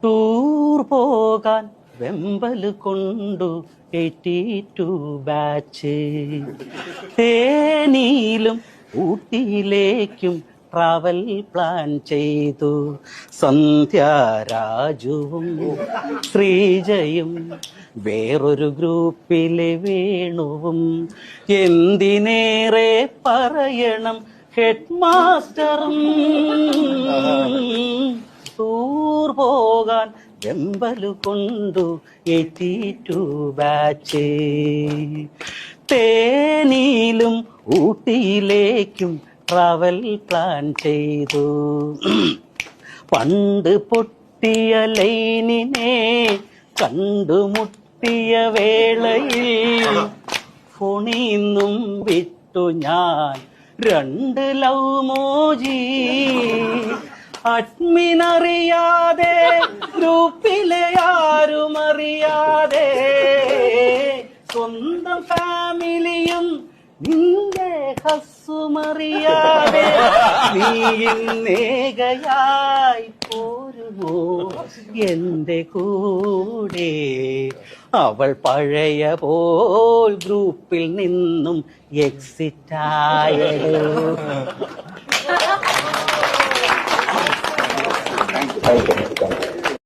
Tour പോകാൻ വെമ്പൽ കൊണ്ടു 82 ബാച്ച്. തേനിയിലും ഊട്ടിയിലേക്കും ട്രാവൽ പ്ലാൻ ചെയ്തു. സന്ധ്യാരാജുവും ശ്രീജയും വേറൊരു ഗ്രൂപ്പിലെ വേണുവും. എന്തിനേറെ പറയണം ഹെഡ് മാസ്റ്ററും. ടൂർ പോകാൻ വെമ്പലു കൊണ്ടു 82 ബാച്ച്. തേനിയിലും ഊട്ടിയിലേക്കും ട്രാവൽ പ്ലാൻ ചെയ്തു. പണ്ട് പൊട്ടിയ ലൈനിനെ കണ്ടുമുട്ടിയ വേളയിൽ ഫോണിന്നും വിട്ടു ഞാൻ 2 ലവ് മോജി. അഡ്മിനറിയാതെ ഗ്രൂപ്പിലെ ആരും അറിയാതെ സ്വന്തം ഫാമിലിയും നിന്റെ ഹസ്സുമറിയാതെ നീ ഇന്നേകയായി പോരുമോ എന്റെ കൂടെ. അവൾ പഴയ പോൽ ഗ്രൂപ്പിൽ നിന്നും എക്സിറ്റ് ആയതോ.